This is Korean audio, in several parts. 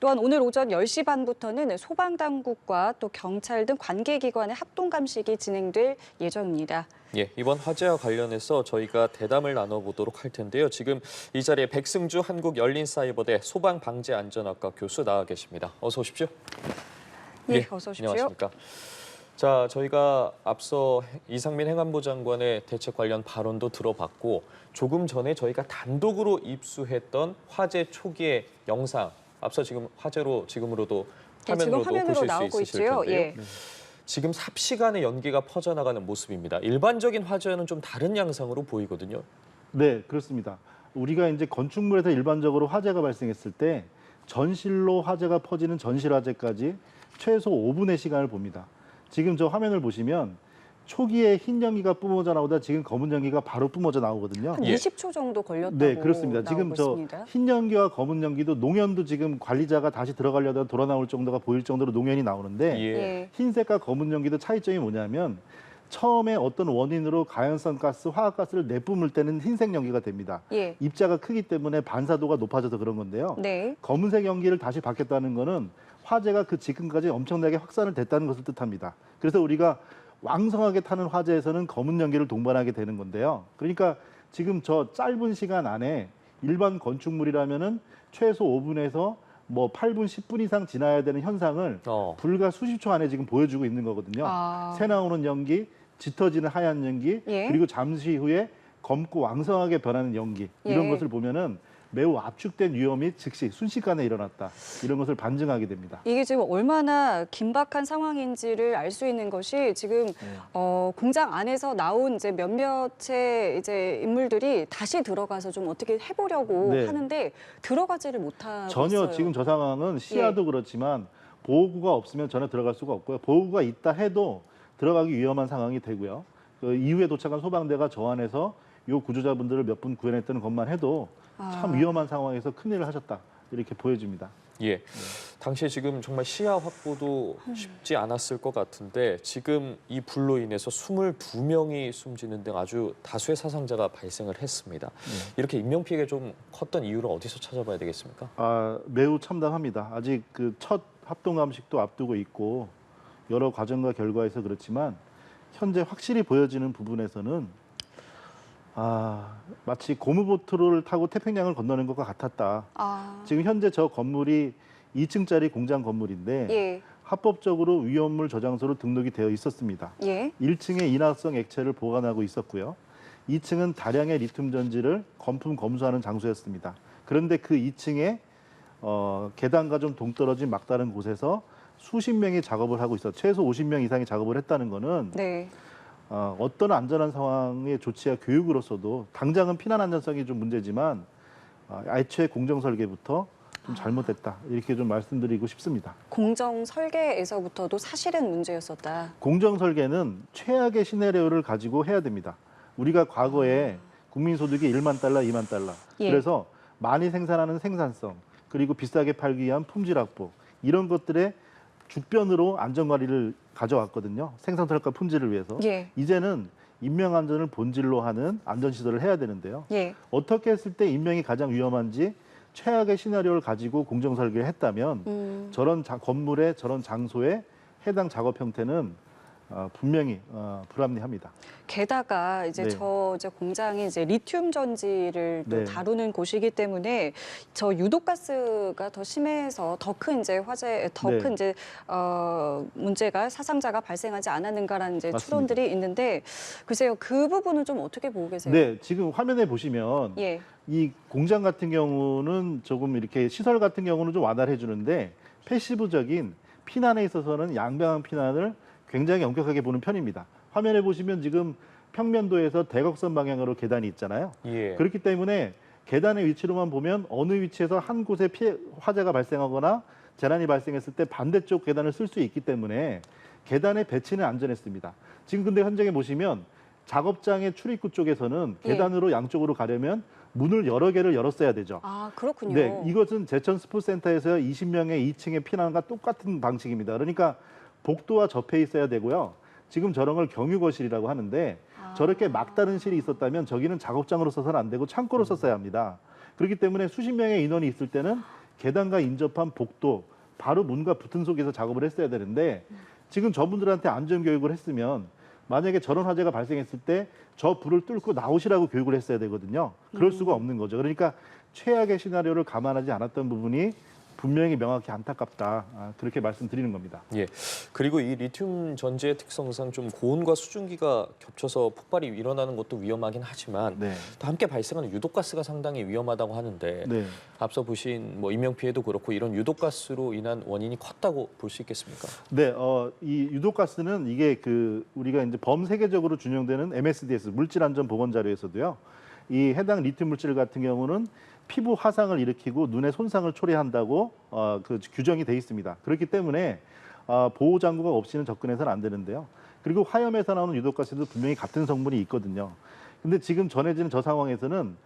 또한 오늘 오전 10시 반부터는 소방당국과 또 경찰 등 관계기관의 합동 감식이 진행될 예정입니다. 예, 이번 화재와 관련해서 저희가 대담을 나눠보도록 할 텐데요. 지금 이 자리에 백승주 한국열린사이버대 소방방재안전학과 교수 나와 계십니다. 어서 오십시오. 예, 어서 오십시오. 안녕하십니까. 자, 저희가 앞서 이상민 행안부 장관의 대책 관련 발언도 들어봤고 조금 전에 저희가 단독으로 입수했던 화재 초기의 영상, 앞서 지금 화재로 지금으로도 화면으로도 지금 화면으로 보실 나오고 수 있으실 있죠. 텐데요. 예. 지금 삽시간에 연기가 퍼져나가는 모습입니다. 일반적인 화재와는 좀 다른 양상으로 보이거든요. 네, 그렇습니다. 우리가 이제 건축물에서 일반적으로 화재가 발생했을 때 전실로 화재가 퍼지는 전실 화재까지 최소 5분의 시간을 봅니다. 지금 저 화면을 보시면 초기에 흰 연기가 뿜어져 나오다 지금 검은 연기가 바로 뿜어져 나오거든요. 한 예. 20초 정도 걸렸다고 네, 그렇습니다. 지금 나오고 저 있습니다. 흰 연기와 검은 연기도 농연도 지금 관리자가 다시 들어가려다 돌아 나올 정도가 보일 정도로 농연이 나오는데 예. 예. 흰색과 검은 연기도 차이점이 뭐냐면 처음에 어떤 원인으로 가연성 가스, 화학가스를 내뿜을 때는 흰색 연기가 됩니다. 예. 입자가 크기 때문에 반사도가 높아져서 그런 건데요. 네. 검은색 연기를 다시 받겠다는 거는 화재가 그 지금까지 엄청나게 확산을 됐다는 것을 뜻합니다. 그래서 우리가 왕성하게 타는 화재에서는 검은 연기를 동반하게 되는 건데요. 그러니까 지금 저 짧은 시간 안에 일반 건축물이라면은 최소 5분에서 뭐 8분, 10분 이상 지나야 되는 현상을 불과 수십 초 안에 지금 보여주고 있는 거거든요. 새 나오는 연기, 짙어지는 하얀 연기, 예. 그리고 잠시 후에 검고 왕성하게 변하는 연기 이런 예. 것을 보면은 매우 압축된 위험이 즉시 순식간에 일어났다. 이런 것을 반증하게 됩니다. 이게 지금 얼마나 긴박한 상황인지를 알 수 있는 것이 지금 공장 안에서 나온 이제 몇몇의 이제 인물들이 다시 들어가서 좀 어떻게 해보려고 네. 하는데 들어가지를 못하고 전혀 있어요. 지금 저 상황은 시야도 그렇지만 보호구가 없으면 전혀 들어갈 수가 없고요. 보호구가 있다 해도 들어가기 위험한 상황이 되고요. 그 이후에 도착한 소방대가 저 안에서 이 구조자분들을 몇 분 구해냈다는 것만 해도 참 위험한 상황에서 큰일을 하셨다. 이렇게 보여집니다. 예. 당시에 지금 정말 시야 확보도 쉽지 않았을 것 같은데 지금 이 불로 인해서 22명이 숨지는 등 아주 다수의 사상자가 발생을 했습니다. 이렇게 인명피해가 좀 컸던 이유를 어디서 찾아봐야 되겠습니까? 매우 참담합니다. 아직 그 첫 합동감식도 앞두고 있고 여러 과정과 결과에서 그렇지만 현재 확실히 보여지는 부분에서는 마치 고무보트를 타고 태평양을 건너는 것과 같았다. 지금 현재 저 건물이 2층짜리 공장 건물인데 예. 합법적으로 위험물 저장소로 등록이 되어 있었습니다. 예. 1층에 인화성 액체를 보관하고 있었고요. 2층은 다량의 리튬 전지를 검품 검수하는 장소였습니다. 그런데 그 2층에 계단과 좀 동떨어진 막다른 곳에서 수십 명이 작업을 하고 있어 최소 50명 이상이 작업을 했다는 거는 네. 어떤 안전한 상황의 조치와 교육으로서도 당장은 피난 안전성이 좀 문제지만 애초에 공정 설계부터 좀 잘못됐다 이렇게 좀 말씀드리고 싶습니다. 공정 설계에서부터도 사실은 문제였었다. 공정 설계는 최악의 시나리오를 가지고 해야 됩니다. 우리가 과거에 국민소득이 1만 달러, 2만 달러. 예. 그래서 많이 생산하는 생산성 그리고 비싸게 팔기 위한 품질 확보 이런 것들의 주변으로 안전관리를 가져왔거든요. 생산성과 품질을 위해서. 예. 이제는 인명안전을 본질로 하는 안전시설을 해야 되는데요. 예. 어떻게 했을 때 인명이 가장 위험한지 최악의 시나리오를 가지고 공정설계를 했다면 저런 건물에 저런 장소에 해당 작업 형태는 분명히 불합리합니다. 게다가 이제 네. 이제 공장이 이제 리튬 전지를 또 네. 다루는 곳이기 때문에 저 유독가스가 더 심해서 더 큰 이제 화재, 더 네. 큰 이제 문제가 사상자가 발생하지 않았는가라는 이제 맞습니다. 추론들이 있는데 글쎄요 그 부분은 좀 어떻게 보고 계세요? 네, 지금 화면에 보시면 예. 이 공장 같은 경우는 조금 이렇게 시설 같은 경우는 좀 완화해 주는데 패시브적인 피난에 있어서는 양방향 피난을 굉장히 엄격하게 보는 편입니다. 화면에 보시면 지금 평면도에서 대각선 방향으로 계단이 있잖아요. 예. 그렇기 때문에 계단의 위치로만 보면 어느 위치에서 한 곳에 화재가 발생하거나 재난이 발생했을 때 반대쪽 계단을 쓸 수 있기 때문에 계단의 배치는 안전했습니다. 지금 근데 현장에 보시면 작업장의 출입구 쪽에서는 계단으로 양쪽으로 가려면 문을 여러 개를 열었어야 되죠. 그렇군요. 네, 이것은 제천 스포츠센터에서 20명의 2층의 피난과 똑같은 방식입니다. 그러니까 복도와 접해 있어야 되고요. 지금 저런 걸 경유거실이라고 하는데 저렇게 막다른 실이 있었다면 저기는 작업장으로 써서는 안 되고 창고로 썼어야 합니다. 그렇기 때문에 수십 명의 인원이 있을 때는 계단과 인접한 복도 바로 문과 붙은 속에서 작업을 했어야 되는데 지금 저분들한테 안전 교육을 했으면 만약에 저런 화재가 발생했을 때 저 불을 뚫고 나오시라고 교육을 했어야 되거든요. 그럴 수가 없는 거죠. 그러니까 최악의 시나리오를 감안하지 않았던 부분이 분명히 명확히 안타깝다. 그렇게 말씀드리는 겁니다. 예. 그리고 이 리튬 전지의 특성상 좀 고온과 수증기가 겹쳐서 폭발이 일어나는 것도 위험하긴 하지만 네. 또 함께 발생하는 유독가스가 상당히 위험하다고 하는데 네. 앞서 보신 뭐 인명 피해도 그렇고 이런 유독가스로 인한 원인이 컸다고 볼 수 있겠습니까? 네, 이 유독가스는 이게 우리가 이제 범세계적으로 준용되는 MSDS 물질안전보건자료에서도요. 이 해당 리튬 물질 같은 경우는 피부 화상을 일으키고 눈의 손상을 초래한다고 규정이 돼 있습니다. 그렇기 때문에 보호 장구가 없이는 접근해서는 안 되는데요. 그리고 화염에서 나오는 유독가스도 분명히 같은 성분이 있거든요. 근데 지금 전해지는 저 상황에서는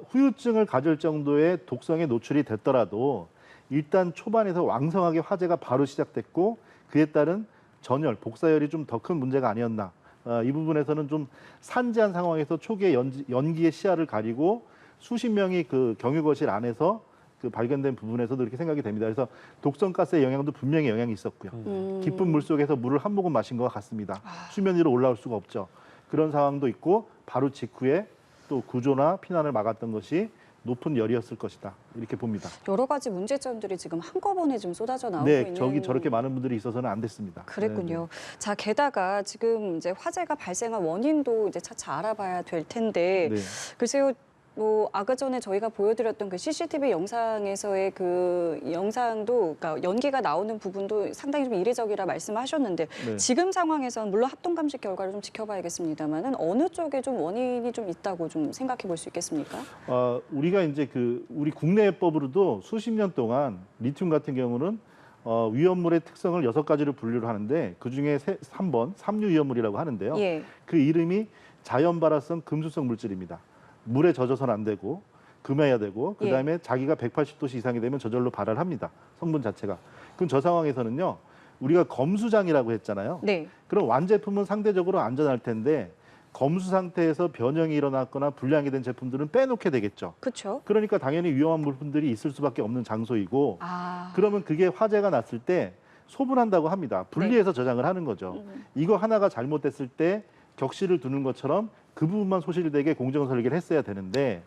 후유증을 가질 정도의 독성에 노출이 됐더라도 일단 초반에서 왕성하게 화재가 바로 시작됐고 그에 따른 전열, 복사열이 좀 더 큰 문제가 아니었나. 이 부분에서는 좀 산재한 상황에서 초기에 연기의 시야를 가리고 수십 명이 그 경유거실 안에서 발견된 부분에서도 이렇게 생각이 됩니다. 그래서 독성가스의 영향도 분명히 영향이 있었고요. 깊은 물 속에서 물을 한 모금 마신 것 같습니다. 수면 위로 올라올 수가 없죠. 그런 상황도 있고 바로 직후에 또 구조나 피난을 막았던 것이 높은 열이었을 것이다. 이렇게 봅니다. 여러 가지 문제점들이 지금 한꺼번에 좀 쏟아져 나오고 네, 있는. 저렇게 많은 분들이 있어서는 안 됐습니다. 그랬군요. 자, 게다가 지금 이제 화재가 발생한 원인도 이제 차차 알아봐야 될 텐데 네. 글쎄요. 뭐 아까 전에 저희가 보여드렸던 그 CCTV 영상에서의 그 영상도 그러니까 연기가 나오는 부분도 상당히 좀 이례적이라 말씀하셨는데 네. 지금 지금 상황에서는 물론 합동 감식 결과를 좀 지켜봐야겠습니다만은 어느 쪽에 좀 원인이 좀 있다고 좀 생각해 볼 수 있겠습니까? 우리가 이제 우리 국내법으로도 수십 년 동안 리튬 같은 경우는 위험물의 특성을 6가지로 분류를 하는데 그중에 3번 삼류 위험물이라고 하는데요. 예. 그 이름이 자연 발화성 금수성 물질입니다. 물에 젖어서는 안 되고 금해야 되고 그다음에 자기가 180도씨 이상이 되면 저절로 발화를 합니다. 성분 자체가. 그럼 저 상황에서는요. 우리가 검수장이라고 했잖아요. 네. 그럼 완제품은 상대적으로 안전할 텐데 검수 상태에서 변형이 일어났거나 불량이 된 제품들은 빼놓게 되겠죠. 그렇죠. 그러니까 당연히 위험한 물품들이 있을 수밖에 없는 장소이고 그러면 그게 화재가 났을 때 소분한다고 합니다. 분리해서 저장을 하는 거죠. 이거 하나가 잘못됐을 때 격실을 두는 것처럼 그 부분만 소실되게 공정 설계를 했어야 되는데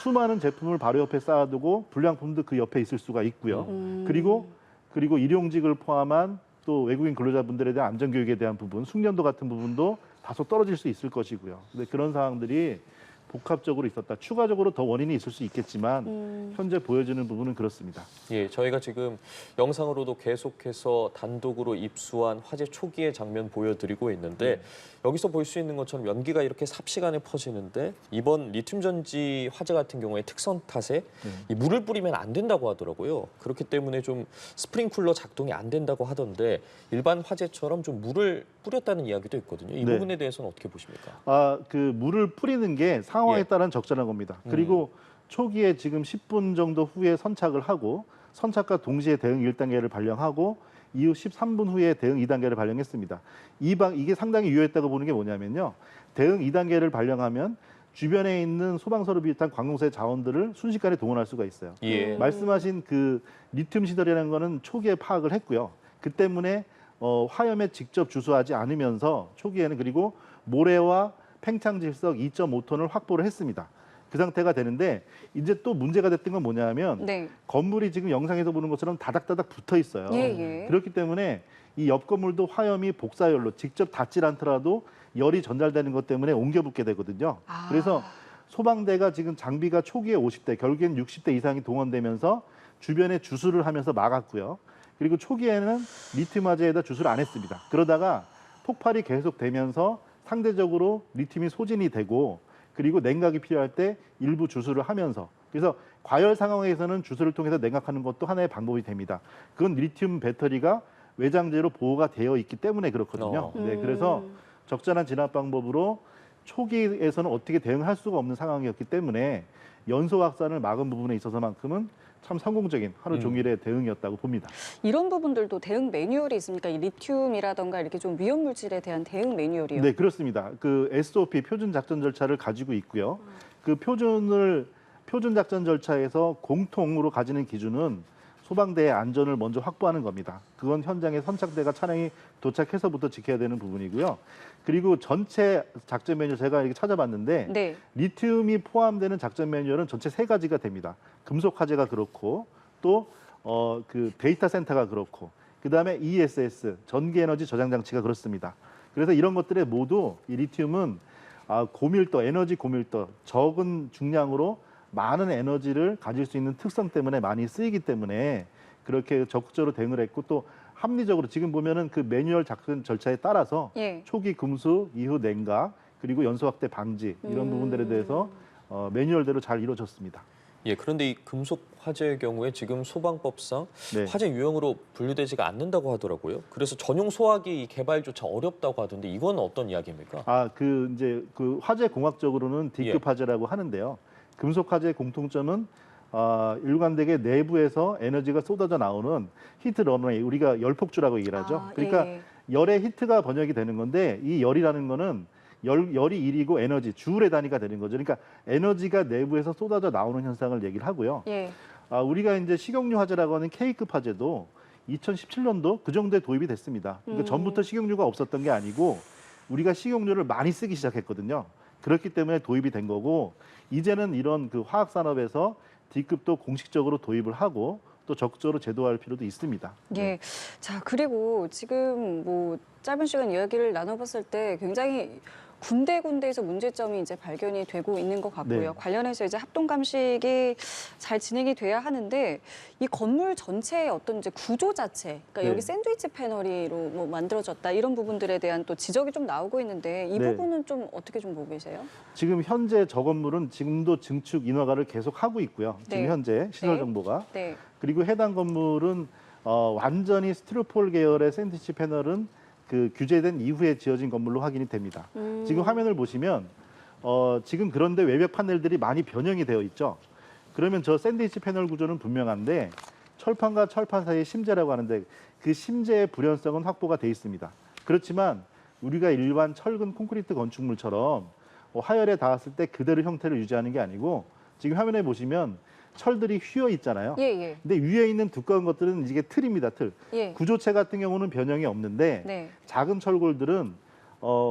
수많은 제품을 바로 옆에 쌓아두고 불량품도 그 옆에 있을 수가 있고요. 그리고 일용직을 포함한 또 외국인 근로자분들에 대한 안전교육에 대한 부분, 숙련도 같은 부분도 다소 떨어질 수 있을 것이고요. 근데 그런 사항들이 복합적으로 있었다. 추가적으로 더 원인이 있을 수 있겠지만 현재 보여지는 부분은 그렇습니다. 예, 저희가 지금 영상으로도 계속해서 단독으로 입수한 화재 초기의 장면 보여드리고 있는데 여기서 볼 수 있는 것처럼 연기가 이렇게 삽시간에 퍼지는데 이번 리튬 전지 화재 같은 경우에 특성 탓에 이 물을 뿌리면 안 된다고 하더라고요. 그렇기 때문에 좀 스프링쿨러 작동이 안 된다고 하던데 일반 화재처럼 좀 물을 뿌렸다는 이야기도 있거든요. 이 부분에 대해서는 어떻게 보십니까? 물을 뿌리는 게 상황에 따른 적절한 겁니다. 그리고 초기에 지금 10분 정도 후에 선착을 하고 선착과 동시에 대응 1단계를 발령하고 이후 13분 후에 대응 2단계를 발령했습니다. 이게 상당히 유효했다고 보는 게 뭐냐면요. 대응 2단계를 발령하면 주변에 있는 소방서를 비롯한 관공서의 자원들을 순식간에 동원할 수가 있어요. 예. 말씀하신 그 리튬 시설이라는 거는 초기에 파악을 했고요. 그 때문에 화염에 직접 주소하지 않으면서 초기에는 그리고 모래와 팽창질석 2.5톤을 확보를 했습니다. 그 상태가 되는데 이제 또 문제가 됐던 건 뭐냐면 건물이 지금 영상에서 보는 것처럼 다닥다닥 붙어 있어요. 그렇기 때문에 이 옆 건물도 화염이 복사열로 직접 닿질 않더라도 열이 전달되는 것 때문에 옮겨 붙게 되거든요. 그래서 소방대가 지금 장비가 초기에 50대, 결국엔 60대 이상이 동원되면서 주변에 주수를 하면서 막았고요. 그리고 초기에는 리튬 화재에다 주수를 안 했습니다. 그러다가 폭발이 계속되면서 상대적으로 리튬이 소진이 되고 그리고 냉각이 필요할 때 일부 주수를 하면서 그래서 과열 상황에서는 주수를 통해서 냉각하는 것도 하나의 방법이 됩니다. 그건 리튬 배터리가 외장재로 보호가 되어 있기 때문에 그렇거든요. 네, 그래서 적절한 진압 방법으로 초기에서는 어떻게 대응할 수가 없는 상황이었기 때문에 연소 확산을 막은 부분에 있어서만큼은 참 성공적인 하루 종일의 대응이었다고 봅니다. 이런 부분들도 대응 매뉴얼이 있습니까? 이 리튬이라던가 이렇게 좀 위험 물질에 대한 대응 매뉴얼이요? 네, 그렇습니다. 그 SOP 표준 작전 절차를 가지고 있고요. 그 표준을 표준 작전 절차에서 공통으로 가지는 기준은 소방대의 안전을 먼저 확보하는 겁니다. 그건 현장에 선착대가 차량이 도착해서부터 지켜야 되는 부분이고요. 그리고 전체 작전 매뉴얼 제가 이렇게 찾아봤는데 네. 리튬이 포함되는 작전 매뉴얼은 전체 3가지가 됩니다. 금속 화재가 그렇고 또 그 데이터 센터가 그렇고 그다음에 ESS 전기 에너지 저장 장치가 그렇습니다. 그래서 이런 것들에 모두 이 리튬은 고밀도 에너지 고밀도 적은 중량으로 많은 에너지를 가질 수 있는 특성 때문에 많이 쓰이기 때문에 그렇게 적극적으로 대응을 했고 또 합리적으로 지금 보면은 그 매뉴얼 작전 절차에 따라서 예. 초기 금수, 이후 냉각, 그리고 연소 확대 방지 이런 부분들에 대해서 매뉴얼대로 잘 이루어졌습니다. 예, 그런데 이 금속 화재의 경우에 지금 소방법상 네. 화재 유형으로 분류되지가 않는다고 하더라고요. 그래서 전용 소화기 개발조차 어렵다고 하던데 이건 어떤 이야기입니까? 그 화재 공학적으로는 D급 예. 화재라고 하는데요. 금속 화재의 공통점은 일관되게 내부에서 에너지가 쏟아져 나오는 히트 런웨이, 우리가 열폭주라고 얘기를 하죠. 그러니까 예. 열의 히트가 번역이 되는 건데 이 열이라는 거는 열이 일이고 에너지, 주울의 단위가 되는 거죠. 그러니까 에너지가 내부에서 쏟아져 나오는 현상을 얘기를 하고요. 예. 우리가 이제 식용유 화재라고 하는 K급 화재도 2017년도 그 정도에 도입이 됐습니다. 그러니까 전부터 식용유가 없었던 게 아니고 우리가 식용유를 많이 쓰기 시작했거든요. 그렇기 때문에 도입이 된 거고 이제는 이런 그 화학 산업에서 D급도 공식적으로 도입을 하고 또 적극적으로 제도화할 필요도 있습니다. 예. 자, 그리고 지금 뭐 짧은 시간 이야기를 나눠봤을 때 굉장히 군데군데에서 문제점이 이제 발견이 되고 있는 것 같고요. 네. 관련해서 이제 합동 감식이 잘 진행이 돼야 하는데 이 건물 전체의 어떤 이제 구조 자체, 그러니까 네. 여기 샌드위치 패널이로 뭐 만들어졌다 이런 부분들에 대한 또 지적이 좀 나오고 있는데 이 네. 부분은 좀 어떻게 좀 보고 계세요? 지금 현재 저 건물은 지금도 증축 인허가를 계속 하고 있고요. 지금 네. 현재 시설 네. 정보가. 네. 그리고 해당 건물은 완전히 스티로폴 계열의 샌드위치 패널은 그 규제된 이후에 지어진 건물로 확인이 됩니다. 지금 화면을 보시면 지금 그런데 외벽 파넬들이 많이 변형이 되어 있죠. 그러면 저 샌드위치 패널 구조는 분명한데 철판과 철판 사이의 심재라고 하는데 그 심재의 불연성은 확보가 돼 있습니다. 그렇지만 우리가 일반 철근 콘크리트 건축물처럼 하열에 닿았을 때 그대로 형태를 유지하는 게 아니고 지금 화면에 보시면 철들이 휘어 있잖아요. 예, 예. 근데 위에 있는 두꺼운 것들은 이게 틀입니다, 틀. 예. 구조체 같은 경우는 변형이 없는데 네. 작은 철골들은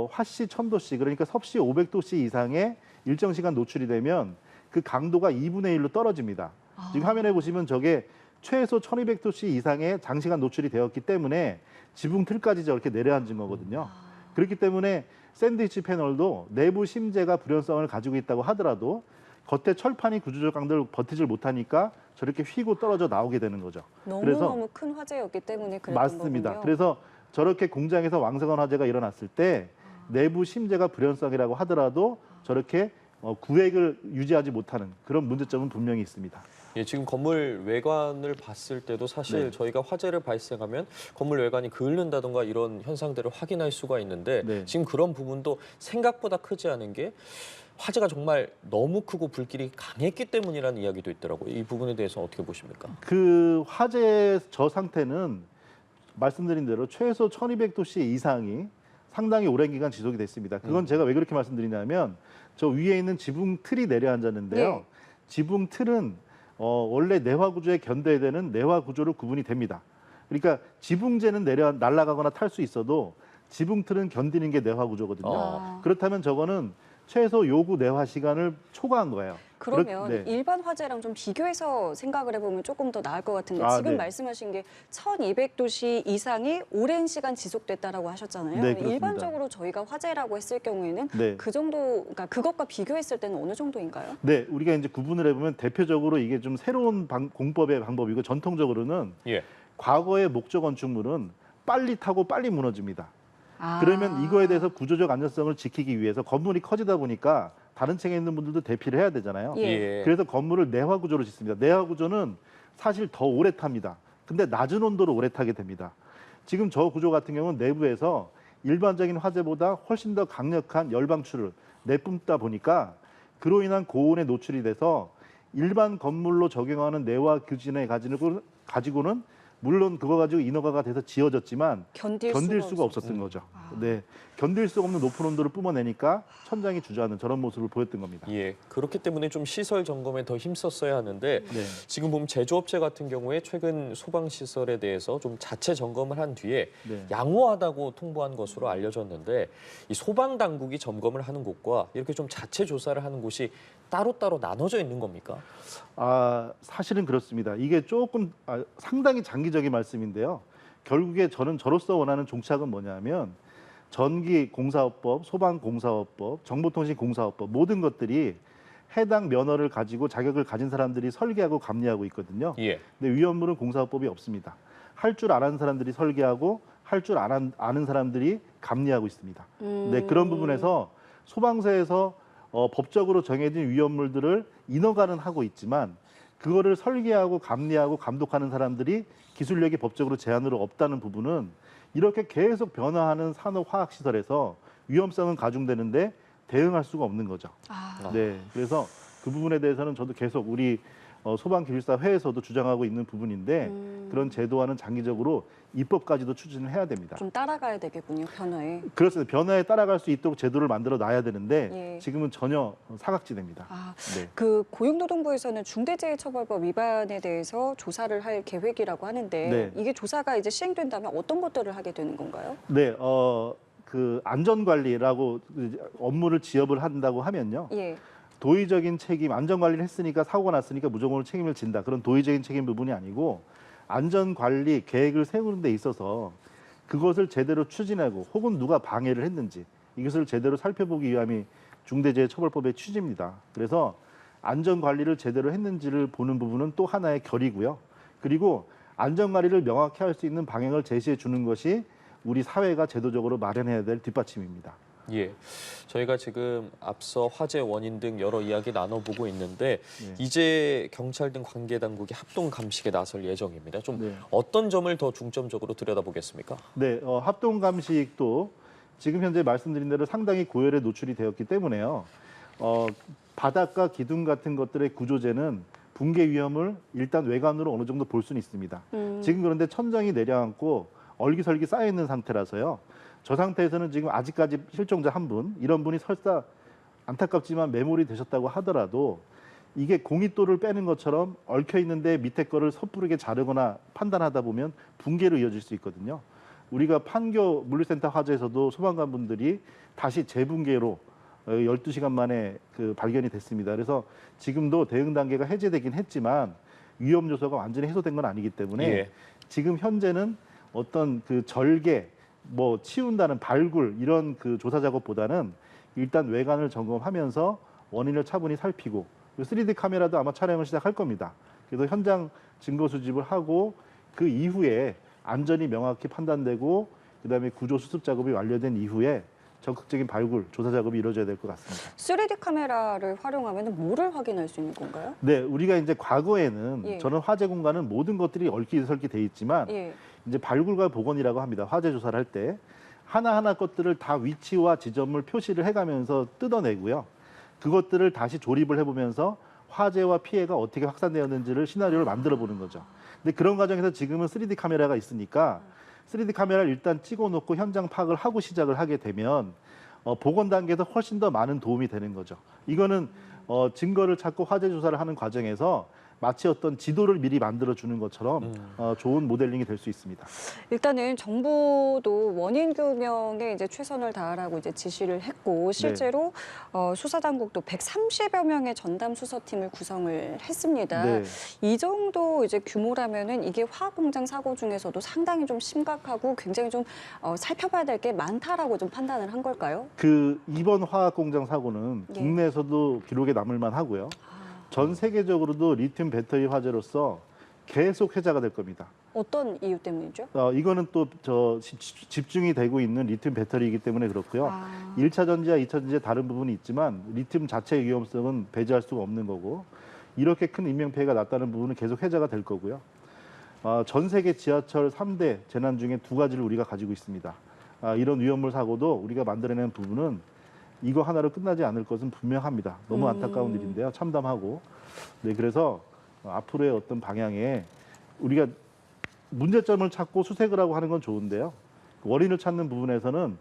화씨 1000도씨 그러니까 섭씨 500도씨 이상의 일정 시간 노출이 되면 그 강도가 2분의 1로 떨어집니다. 지금 화면에 보시면 저게 최소 1200도씨 이상의 장시간 노출이 되었기 때문에 지붕 틀까지 저렇게 내려앉은 거거든요. 그렇기 때문에 샌드위치 패널도 내부 심재가 불연성을 가지고 있다고 하더라도 겉에 철판이 구조적 강도를 버티질 못하니까 저렇게 휘고 떨어져 나오게 되는 거죠. 너무너무 큰 화재였기 때문에 그랬던 맞습니다. 거군요. 그래서 저렇게 공장에서 왕성한 화재가 일어났을 때 내부 심재가 불연성이라고 하더라도 저렇게 구획을 유지하지 못하는 그런 문제점은 분명히 있습니다. 예, 지금 건물 외관을 봤을 때도 사실 네. 저희가 화재를 발생하면 건물 외관이 그을른다던가 이런 현상들을 확인할 수가 있는데 네. 지금 그런 부분도 생각보다 크지 않은 게 화재가 정말 너무 크고 불길이 강했기 때문이라는 이야기도 있더라고요. 이 부분에 대해서 어떻게 보십니까? 그 화재 저 상태는 말씀드린 대로 최소 1200도씨 이상이 상당히 오랜 기간 지속이 됐습니다. 그건 제가 왜 그렇게 말씀드리냐면 저 위에 있는 지붕 틀이 내려앉았는데요. 네. 지붕 틀은 원래 내화 구조에 견뎌야 되는 내화 구조로 구분이 됩니다. 그러니까 지붕재는 날아가거나 탈 수 있어도 지붕 틀은 견디는 게 내화 구조거든요. 그렇다면 저거는 최소 요구 내화 시간을 초과한 거예요. 그러면 네. 일반 화재랑 좀 비교해서 생각을 해보면 조금 더 나을 것 같은데 지금 네. 말씀하신 게 1200도씨 이상이 오랜 시간 지속됐다라고 하셨잖아요. 네, 그렇습니다. 일반적으로 저희가 화재라고 했을 경우에는 네. 그 정도, 그러니까 그것과 비교했을 때는 어느 정도인가요? 네, 우리가 이제 구분을 해보면 대표적으로 이게 좀 새로운 공법의 방법이고 전통적으로는 예. 과거의 목조 건축물은 빨리 타고 빨리 무너집니다. 아. 그러면 이거에 대해서 구조적 안전성을 지키기 위해서 건물이 커지다 보니까 다른 층에 있는 분들도 대피를 해야 되잖아요. 예. 그래서 건물을 내화 구조로 짓습니다. 내화 구조는 사실 더 오래 탑니다. 근데 낮은 온도로 오래 타게 됩니다. 지금 저 구조 같은 경우는 내부에서 일반적인 화재보다 훨씬 더 강력한 열 방출을 내뿜다 보니까 그로 인한 고온에 노출이 돼서 일반 건물로 적용하는 내화 규진에 가지고는 물론 그거 가지고 인허가가 돼서 지어졌지만 견딜 수가 없었던 거죠. 아. 네, 견딜 수 없는 높은 온도를 뿜어내니까 천장이 주저하는 저런 모습을 보였던 겁니다. 예, 그렇기 때문에 좀 시설 점검에 더 힘썼어야 하는데 네. 지금 보면 제조업체 같은 경우에 최근 소방 시설에 대해서 좀 자체 점검을 한 뒤에 네. 양호하다고 통보한 것으로 알려졌는데 이 소방 당국이 점검을 하는 곳과 이렇게 좀 자체 조사를 하는 곳이 따로따로 나눠져 있는 겁니까? 사실은 그렇습니다. 이게 조금 상당히 장기적인 말씀인데요. 결국에 저는 저로서 원하는 종착은 뭐냐면 전기공사업법, 소방공사업법, 정보통신공사업법 모든 것들이 해당 면허를 가지고 자격을 가진 사람들이 설계하고 감리하고 있거든요. 예. 근데 위험물은 공사업법이 없습니다. 할 줄 아는 사람들이 설계하고 할 줄 아는 사람들이 감리하고 있습니다. 네, 그런 부분에서 소방서에서 법적으로 정해진 위험물들을 인허가는 하고 있지만 그거를 설계하고 감리하고 감독하는 사람들이 기술력이 법적으로 제한으로 없다는 부분은 이렇게 계속 변화하는 산업화학시설에서 위험성은 가중되는데 대응할 수가 없는 거죠. 아. 네, 그래서 그 부분에 대해서는 저도 계속 우리 소방기술사 회에서도 주장하고 있는 부분인데 그런 제도화는 장기적으로 입법까지도 추진을 해야 됩니다. 좀 따라가야 되겠군요, 변화에. 그렇습니다. 변화에 따라갈 수 있도록 제도를 만들어 놔야 되는데 예. 지금은 전혀 사각지대입니다. 아, 네. 그 고용노동부에서는 중대재해처벌법 위반에 대해서 조사를 할 계획이라고 하는데 네. 이게 조사가 이제 시행된다면 어떤 것들을 하게 되는 건가요? 네, 그 안전관리라고 업무를 지업을 한다고 하면요. 예. 도의적인 책임, 안전관리를 했으니까 사고가 났으니까 무조건으로 책임을 진다. 그런 도의적인 책임 부분이 아니고 안전관리 계획을 세우는 데 있어서 그것을 제대로 추진하고 혹은 누가 방해를 했는지 이것을 제대로 살펴보기 위함이 중대재해처벌법의 취지입니다. 그래서 안전관리를 제대로 했는지를 보는 부분은 또 하나의 결이고요. 그리고 안전관리를 명확히 할 수 있는 방향을 제시해 주는 것이 우리 사회가 제도적으로 마련해야 될 뒷받침입니다. 예, 저희가 지금 앞서 화재 원인 등 여러 이야기 나눠보고 있는데 네. 이제 경찰 등 관계 당국이 합동 감식에 나설 예정입니다. 좀 네. 어떤 점을 더 중점적으로 들여다보겠습니까? 네, 합동 감식도 지금 현재 말씀드린 대로 상당히 고열에 노출이 되었기 때문에요. 바닥과 기둥 같은 것들의 구조재는 붕괴 위험을 일단 외관으로 어느 정도 볼 수는 있습니다. 지금 그런데 천장이 내려앉고 얼기설기 쌓여 있는 상태라서요. 저 상태에서는 지금 아직까지 실종자 한 분, 이런 분이 설사 안타깝지만 매몰이 되셨다고 하더라도 이게 공잇돌을 빼는 것처럼 얽혀 있는데 밑에 거를 섣부르게 자르거나 판단하다 보면 붕괴로 이어질 수 있거든요. 우리가 판교 물류센터 화재에서도 소방관분들이 다시 재붕괴로 12시간 만에 그 발견이 됐습니다. 그래서 지금도 대응 단계가 해제되긴 했지만 위험 요소가 완전히 해소된 건 아니기 때문에 예. 지금 현재는 어떤 그 절개, 뭐 치운다는 발굴 이런 그 조사 작업보다는 일단 외관을 점검하면서 원인을 차분히 살피고 3D 카메라도 아마 촬영을 시작할 겁니다. 그래서 현장 증거 수집을 하고 그 이후에 안전이 명확히 판단되고 그다음에 구조 수습 작업이 완료된 이후에 적극적인 발굴 조사 작업이 이루어져야 될 것 같습니다. 3D 카메라를 활용하면 뭐를 확인할 수 있는 건가요? 네, 우리가 이제 과거에는 예. 저는 화재 공간은 모든 것들이 얽히설키 돼 있지만 예. 이제 발굴과 복원이라고 합니다. 화재 조사를 할 때 하나하나 것들을 다 위치와 지점을 표시를 해가면서 뜯어내고요. 그것들을 다시 조립을 해보면서 화재와 피해가 어떻게 확산되었는지를 시나리오를 만들어 보는 거죠. 근데 그런 과정에서 지금은 3D 카메라가 있으니까 3D 카메라를 일단 찍어놓고 현장 파악을 하고 시작을 하게 되면 복원 단계에서 훨씬 더 많은 도움이 되는 거죠. 이거는 증거를 찾고 화재 조사를 하는 과정에서 마치 어떤 지도를 미리 만들어 주는 것처럼 좋은 모델링이 될 수 있습니다. 일단은 정부도 원인 규명에 이제 최선을 다하라고 이제 지시를 했고 실제로 수사 당국도 130여 명의 전담 수사팀을 구성을 했습니다. 네. 이 정도 이제 규모라면은 이게 화학 공장 사고 중에서도 상당히 좀 심각하고 굉장히 좀 살펴봐야 될 게 많다라고 좀 판단을 한 걸까요? 그 이번 화학 공장 사고는 예. 국내에서도 기록에 남을 만하고요. 전 세계적으로도 리튬 배터리 화재로서 계속 회자가 될 겁니다. 어떤 이유 때문이죠? 이거는 또 집중이 되고 있는 리튬 배터리이기 때문에 그렇고요. 아. 1차 전지와 2차 전지의 다른 부분이 있지만 리튬 자체의 위험성은 배제할 수가 없는 거고 이렇게 큰 인명피해가 났다는 부분은 계속 회자가 될 거고요. 전 세계 지하철 3대 재난 중에 2가지를 우리가 가지고 있습니다. 이런 위험물 사고도 우리가 만들어낸 부분은 이거 하나로 끝나지 않을 것은 분명합니다. 너무 안타까운 일인데요. 참담하고. 네, 그래서 앞으로의 어떤 방향에 우리가 문제점을 찾고 수색을 하고 하는 건 좋은데요. 원인을 찾는 부분에서는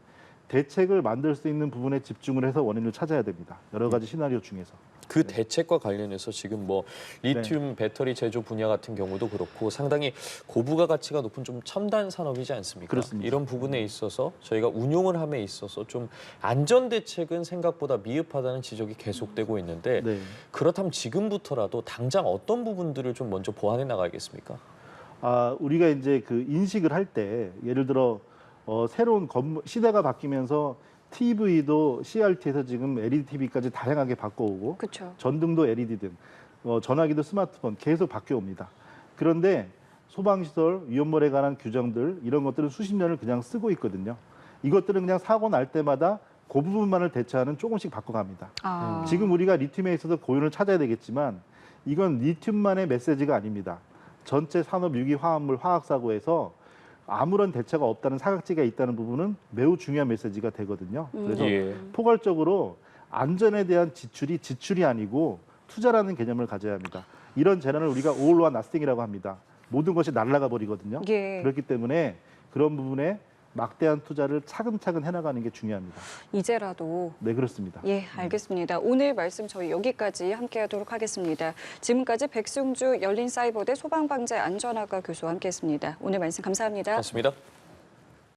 대책을 만들 수 있는 부분에 집중을 해서 원인을 찾아야 됩니다. 여러 가지 시나리오 중에서. 그 대책과 관련해서 지금 뭐 리튬 배터리 제조 분야 같은 경우도 그렇고 상당히 고부가 가치가 높은 좀 첨단 산업이지 않습니까? 그렇습니다. 이런 부분에 있어서 저희가 운용을 함에 있어서 좀 안전 대책은 생각보다 미흡하다는 지적이 계속되고 있는데 네. 그렇다면 지금부터라도 당장 어떤 부분들을 좀 먼저 보완해 나가야겠습니까? 우리가 이제 그 인식을 할 때 예를 들어 새로운 시대가 바뀌면서 TV도 CRT에서 지금 LED TV까지 다양하게 바꿔오고 그렇죠. 전등도 LED 등 전화기도 스마트폰 계속 바뀌어옵니다. 그런데 소방시설, 위험물에 관한 규정들 이런 것들은 수십 년을 그냥 쓰고 있거든요. 이것들은 그냥 사고 날 때마다 그 부분만을 대처하는 조금씩 바꿔갑니다. 지금 우리가 리튬에 있어서 고윤을 찾아야 되겠지만 이건 리튬만의 메시지가 아닙니다. 전체 산업 유기 화합물 화학 사고에서 아무런 대처가 없다는 사각지가 있다는 부분은 매우 중요한 메시지가 되거든요. 그래서 예. 포괄적으로 안전에 대한 지출이 아니고 투자라는 개념을 가져야 합니다. 이런 재난을 우리가 all or nothing이라고 합니다. 모든 것이 날아가 버리거든요. 예. 그렇기 때문에 그런 부분에 막대한 투자를 차근차근 해나가는 게 중요합니다. 이제라도. 네, 그렇습니다. 예, 알겠습니다. 오늘 말씀 저희 여기까지 함께하도록 하겠습니다. 지금까지 백승주 열린사이버대 소방방재 안전학과 교수와 함께했습니다. 오늘 말씀 감사합니다. 맞습니다.